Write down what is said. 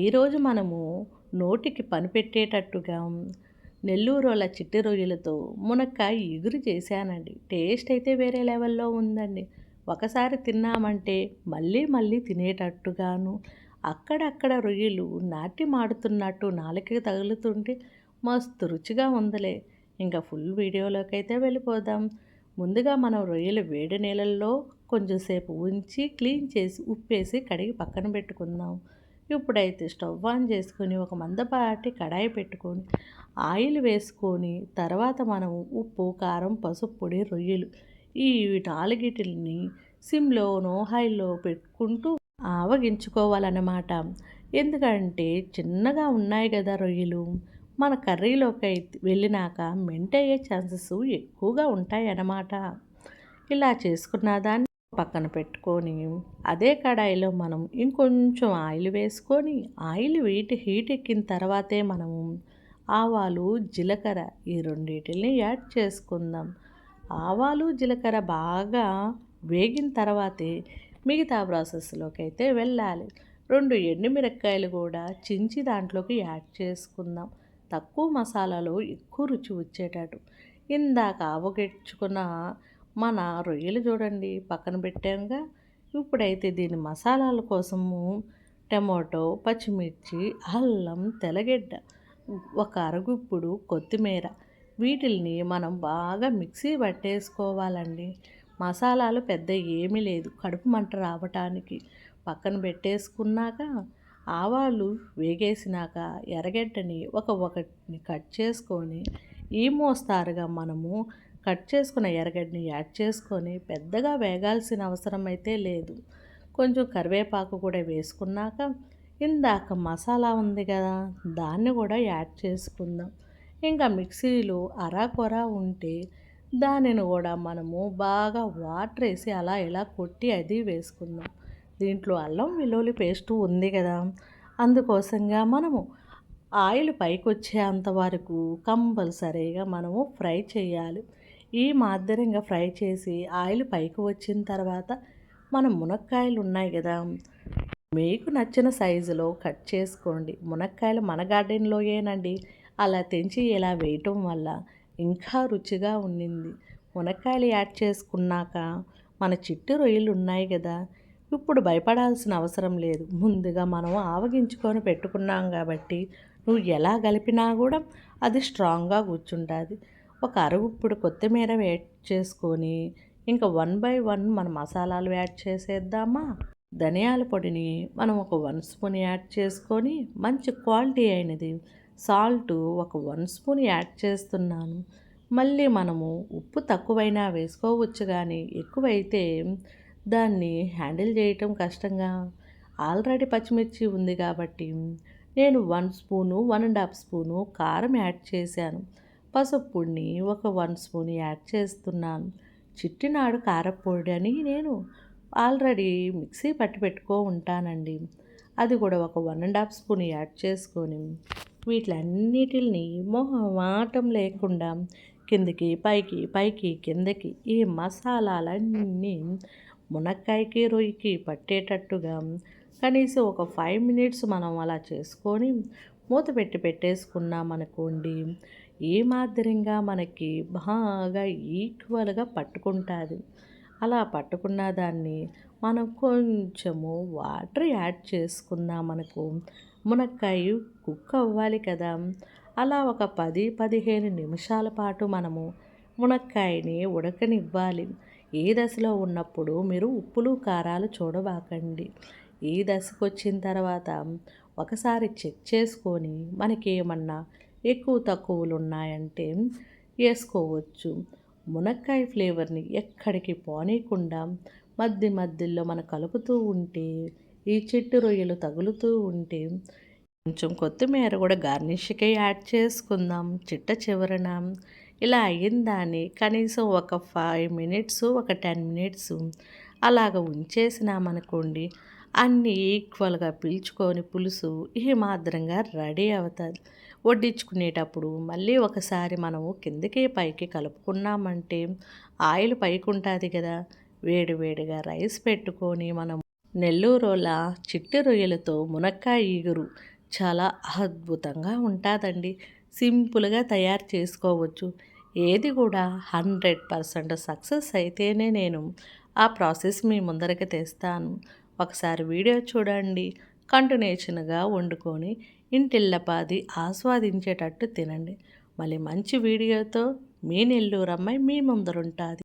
ఈరోజు మనము నోటికి పని పెట్టేటట్టుగా నెల్లూరోళ్ళ చిట్టి రొయ్యలతో మునక్కాయ ఇగురు చేశానండి. టేస్ట్ అయితే వేరే లెవెల్‌లో ఉందండి. ఒకసారి తిన్నామంటే మళ్ళీ మళ్ళీ తినేటట్టుగాను, అక్కడక్కడ రొయ్యలు నాట్యమాడుతున్నట్టు నాలుకకి తగులుతుంటే మస్తు రుచిగా ఉందిలే. ఇంకా ఫుల్ వీడియోలోకైతే వెళ్ళిపోదాం. ముందుగా మనం రొయ్యలు వేడి నీళ్ళల్లో కొంచెం సేపు ఉంచి క్లీన్ చేసి ఉప్పేసి కడిగి పక్కన పెట్టుకుందాం. ఇప్పుడైతే స్టవ్ ఆన్ చేసుకొని ఒక మందపాటి కడాయి పెట్టుకొని ఆయిల్ వేసుకొని తర్వాత మనం ఉప్పు, కారం, పసుపు పొడి, రొయ్యలు ఈ నాలుగిటిని సిమ్లోనో హైలో పెట్టుకుంటూ ఆవగించుకోవాలన్నమాట. ఎందుకంటే చిన్నగా ఉన్నాయి కదా రొయ్యలు, మన కర్రీలోకి వెళ్ళినాక మెంట్ అయ్యే ఛాన్సెస్ ఎక్కువగా ఉంటాయి అన్నమాట. ఇలా చేసుకున్న దాన్ని పక్కన పెట్టుకొని అదే కడాయిలో మనం ఇంకొంచెం ఆయిల్ వేసుకొని ఆయిల్ హీట్ ఎక్కిన తర్వాతే మనము ఆవాలు, జీలకర్ర ఈ రెండిటిని యాడ్ చేసుకుందాం. ఆవాలు, జీలకర్ర బాగా వేగిన తర్వాతే మిగతా ప్రాసెస్లోకి అయితే వెళ్ళాలి. 2 ఎండుమిరపకాయలు కూడా చించి దాంట్లోకి యాడ్ చేసుకుందాం. తక్కువ మసాలాలో ఎక్కువ రుచి వచ్చేటట్టు. ఇందాక ఆవగించుకున్న మన రొయ్యలు చూడండి పక్కన పెట్టాంగా. ఇప్పుడైతే దీని మసాలాల కోసము టమాటో, పచ్చిమిర్చి, అల్లం, తెల్లగడ్డ, ఒక అరగుప్పుడు కొత్తిమీర వీటిల్ని మనం బాగా మిక్సీ పట్టేసుకోవాలండి. మసాలాలు పెద్ద ఏమీ లేదు, కడుపు మంట రావటానికి. పక్కన పెట్టేసుకున్నాక ఆవాలు వేగేసినాక ఎర్రగడ్డని ఒకటిని కట్ చేసుకొని ఈ మోస్తారుగా మనము కట్ చేసుకున్న ఎర్రగడ్డని యాడ్ చేసుకొని పెద్దగా వేగాల్సిన అవసరం అయితే లేదు. కొంచెం కరివేపాకు కూడా వేసుకున్నాక ఇందాక మసాలా ఉంది కదా దాన్ని కూడా యాడ్ చేసుకుందాం. ఇంకా మిక్సీలో అరాకొర ఉంటే దానిని కూడా మనము బాగా వాటర్ వేసి అలా ఇలా కొట్టి అది వేసుకుందాం. దీంట్లో అల్లం వెల్లుల్లి పేస్టు ఉంది కదా, అందుకోసంగా మనము ఆయిల్ పైకి వచ్చేంత వరకు కంపల్సరీగా మనము ఫ్రై చేయాలి. ఈ మాదిరిగా ఫ్రై చేసి ఆయిల్ పైకి వచ్చిన తర్వాత మనం మునక్కాయలు ఉన్నాయి కదా, మీకు నచ్చిన సైజులో కట్ చేసుకోండి. మునక్కాయలు మన గార్డెన్లోయేనండి, అలా తెంచి ఇలా వేయటం వల్ల ఇంకా రుచిగా ఉండింది. మునక్కాయలు యాడ్ చేసుకున్నాక మన చిట్టి రొయ్యలు ఉన్నాయి కదా, ఇప్పుడు భయపడాల్సిన అవసరం లేదు. ముందుగా మనం ఆవగించుకొని పెట్టుకున్నాం కాబట్టి నువ్వు ఎలా కలిపినా కూడా అది స్ట్రాంగ్గా కూర్చుంటుంది. ఒక అరగుప్పుడు కొత్తిమీర యాడ్ చేసుకొని ఇంకా 1 బై 1 మన మసాలాలు యాడ్ చేసేద్దామా. ధనియాల పొడిని మనం ఒక 1 స్పూన్ యాడ్ చేసుకొని మంచి క్వాలిటీ అయినది సాల్ట్ ఒక 1 స్పూన్ యాడ్ చేస్తున్నాను. మళ్ళీ మనము ఉప్పు తక్కువైనా వేసుకోవచ్చు, కానీ ఎక్కువైతే దాన్ని హ్యాండిల్ చేయటం కష్టంగా. ఆల్రెడీ పచ్చిమిర్చి ఉంది కాబట్టి నేను 1 స్పూను 1.5 స్పూను కారం యాడ్ చేశాను. పసుపు పొడిని ఒక 1 స్పూన్ యాడ్ చేస్తున్నాను. చిట్టినాడు కారపొడి అని నేను ఆల్రెడీ మిక్సీ పట్టి పెట్టుకో ఉంటానండి, అది కూడా ఒక 1.5 స్పూన్ యాడ్ చేసుకొని వీటిలన్నిటిని మొహమాటం లేకుండా కిందికి పైకి పైకి కిందకి ఈ మసాలాలన్నీ మునక్కాయకి రొయ్యకి పట్టేటట్టుగా కనీసం ఒక 5 మినిట్స్ మనం అలా చేసుకొని మూత పెట్టి పెట్టేసుకున్నామనుకోండి, ఏ మాదిరిగా మనకి బాగా ఈక్వల్గా పట్టుకుంటుంది. అలా పట్టుకున్న దాన్ని మనం కొంచెము వాటర్ యాడ్ చేసుకుందామనుకో, మునక్కాయ కుక్ అవ్వాలి కదా. అలా ఒక 10-15 నిమిషాల పాటు మనము మునక్కాయని ఉడకనివ్వాలి. ఈ దశలో ఉన్నప్పుడు మీరు ఉప్పులు కారాలు చూడబాకండి. ఈ దశకు వచ్చిన తర్వాత ఒకసారి చెక్ చేసుకొని మనకి ఏమన్నా ఎక్కువ తక్కువలు ఉన్నాయంటే వేసుకోవచ్చు. మునక్కాయ ఫ్లేవర్ని ఎక్కడికి పోనీయకుండా మధ్య మధ్యలో మనం కలుపుతూ ఉంటే ఈ చెట్టు రొయ్యలు తగులుతూ ఉంటే కొంచెం కొత్తిమీర కూడా గార్నిష్కి యాడ్ చేసుకుందాం చిట్ట చివరన. ఇలా అయ్యిందాన్ని కనీసం ఒక 5 మినిట్స్ ఒక 10 మినిట్స్ అలాగ ఉంచేసినామనుకోండి, అన్నీ ఈక్వల్గా పీల్చుకొని పులుసు ఈ మాదిరంగా రెడీ అవుతుంది. వడ్డించుకునేటప్పుడు మళ్ళీ ఒకసారి మనము కిందకి పైకి కలుపుకున్నామంటే ఆయిల్ పైకి ఉంటుంది కదా, వేడి వేడిగా రైస్ పెట్టుకొని మనం నెల్లూరోల చిట్టి రొయ్యలతో మునక్కాయ ఇగురు చాలా అద్భుతంగా ఉంటుందండి. సింపుల్గా తయారు చేసుకోవచ్చు. ఏది కూడా 100% సక్సెస్ అయితేనే నేను ఆ ప్రాసెస్ మీ ముందరకి తెస్తాను. ఒకసారి వీడియో చూడండి. కంటిన్యూషన్గా వండుకొని ఇంటిల్లపాది ఆస్వాదించేటట్టు తినండి. మళ్ళీ మంచి వీడియోతో మీ నెల్లూరు అమ్మాయి మీ ముందరుంటుంది.